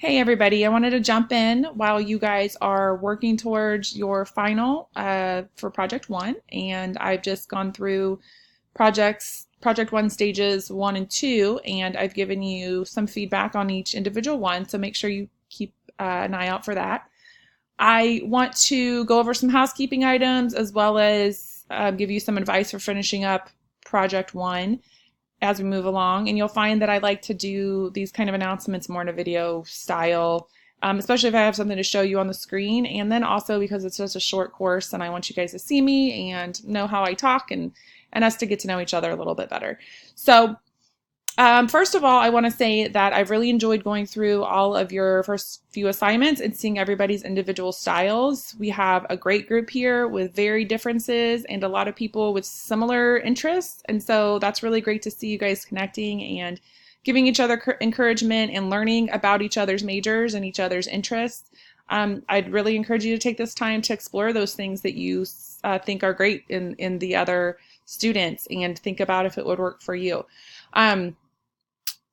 Hey everybody, I wanted to jump in while you guys are working towards your final for Project One, and I've just gone through Project One stages 1 and 2, and I've given you some feedback on each individual one, so make sure you keep an eye out for that. I want to go over some housekeeping items as well as give you some advice for finishing up Project One as we move along. And you'll find that I like to do these kind of announcements more in a video style, especially if I have something to show you on the screen. And then also because it's just a short course and I want you guys to see me and know how I talk and us to get to know each other a little bit better. So first of all, I want to say that I've really enjoyed going through all of your first few assignments and seeing everybody's individual styles. We have a great group here with varied differences and a lot of people with similar interests. And so that's really great to see you guys connecting and giving each other encouragement and learning about each other's majors and each other's interests. I'd really encourage you to take this time to explore those things that you think are great in the other students and think about if it would work for you.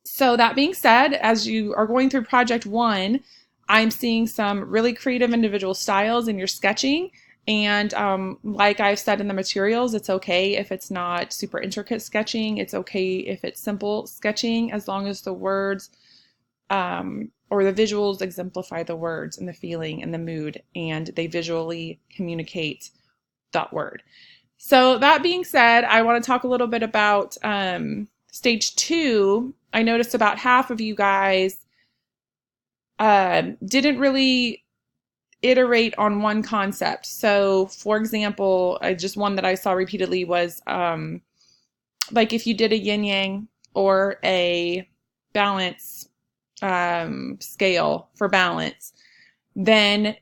So that being said, as you are going through Project One, I'm seeing some really creative individual styles in your sketching. And like I've said in the materials, it's okay if it's not super intricate sketching. It's okay if it's simple sketching, as long as the words or the visuals exemplify the words and the feeling and the mood, and they visually communicate that word. So that being said, I want to talk a little bit about stage 2. I noticed about half of you guys didn't really iterate on one concept. So, for example, just one that I saw repeatedly was like if you did a yin yang or a balance scale for balance, then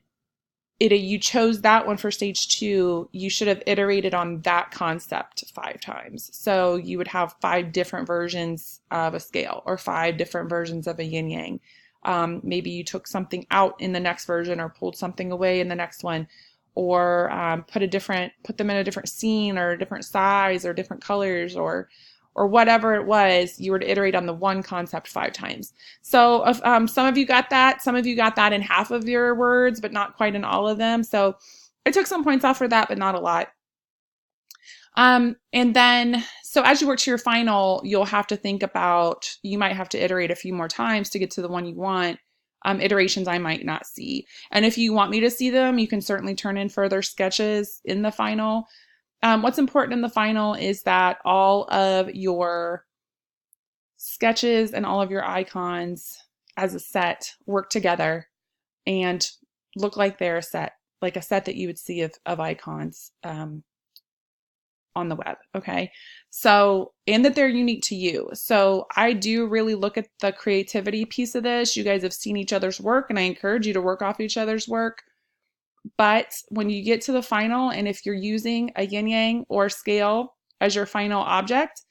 you chose that one for stage 2, you should have iterated on that concept 5 times. So you would have 5 different versions of a scale or 5 different versions of a yin yang. Maybe you took something out in the next version or pulled something away in the next one, or put them in a different scene or a different size or different colors or whatever it was. You were to iterate on the one concept 5 times. So some of you got that. Some of you got that in half of your words, but not quite in all of them. So I took some points off for that, but not a lot. And then, so as you work to your final, you'll have to think about, you might have to iterate a few more times to get to the one you want. Iterations I might not see. And if you want me to see them, you can certainly turn in further sketches in the final. What's important in the final is that all of your sketches and all of your icons as a set work together and look like they're a set, like a set that you would see of icons on the web. Okay. So, and that they're unique to you. So I do really look at the creativity piece of this. You guys have seen each other's work, and I encourage you to work off each other's work. But when you get to the final, and if you're using a yin yang or scale as your final object,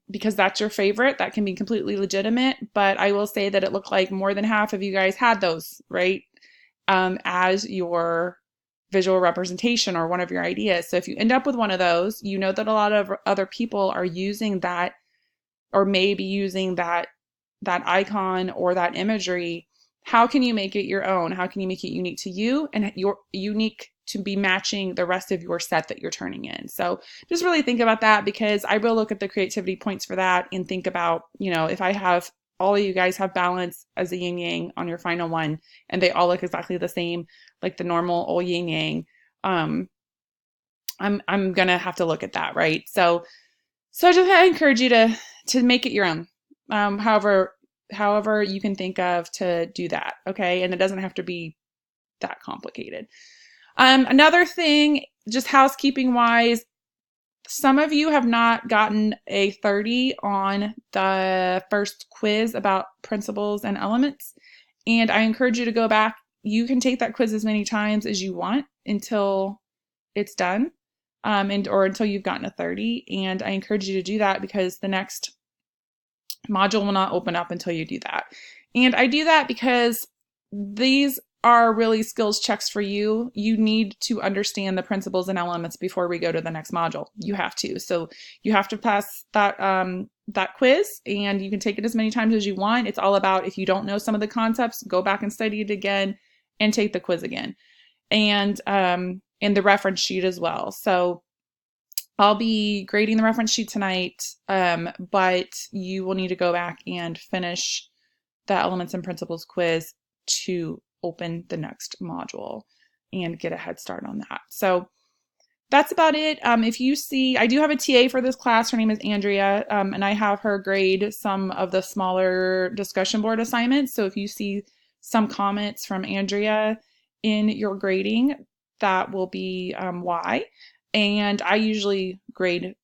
because that's your favorite, that can be completely legitimate. But I will say that it looked like more than half of you guys had those, right? As your visual representation or one of your ideas. So if you end up with one of those, you know that a lot of other people are using that, or maybe using that icon or that imagery. How can you make it your own? How can you make it unique to you and you're unique to be matching the rest of your set that you're turning in? So just really think about that, because I will look at the creativity points for that and think about, if I have all of you guys have balance as a yin yang on your final one and they all look exactly the same, like the normal old yin yang, I'm going to have to look at that, right? So I encourage you to make it your own. However you can think of to do that, okay? And it doesn't have to be that complicated. Another thing, just housekeeping wise, some of you have not gotten a 30 on the first quiz about principles and elements, and I encourage you to go back. You can take that quiz as many times as you want until it's done, or until you've gotten a 30, and I encourage you to do that because the next module will not open up until you do that. And I do that because these are really skills checks for you. You need to understand the principles and elements before we go to the next module. You have to. So you have to pass that that quiz, and you can take it as many times as you want. It's all about, if you don't know some of the concepts, go back and study it again and take the quiz again. And in the reference sheet as well. So I'll be grading the reference sheet tonight, but you will need to go back and finish the Elements and Principles quiz to open the next module and get a head start on that. So that's about it. If you see, I do have a TA for this class. Her name is Andrea, and I have her grade some of the smaller discussion board assignments. So if you see some comments from Andrea in your grading, that will be why. And I usually grade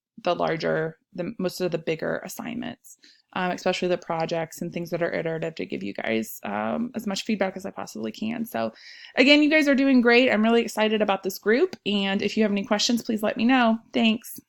most of the bigger assignments, especially the projects and things that are iterative, to give you guys as much feedback as I possibly can. So again, you guys are doing great. I'm really excited about this group. And if you have any questions, please let me know. Thanks.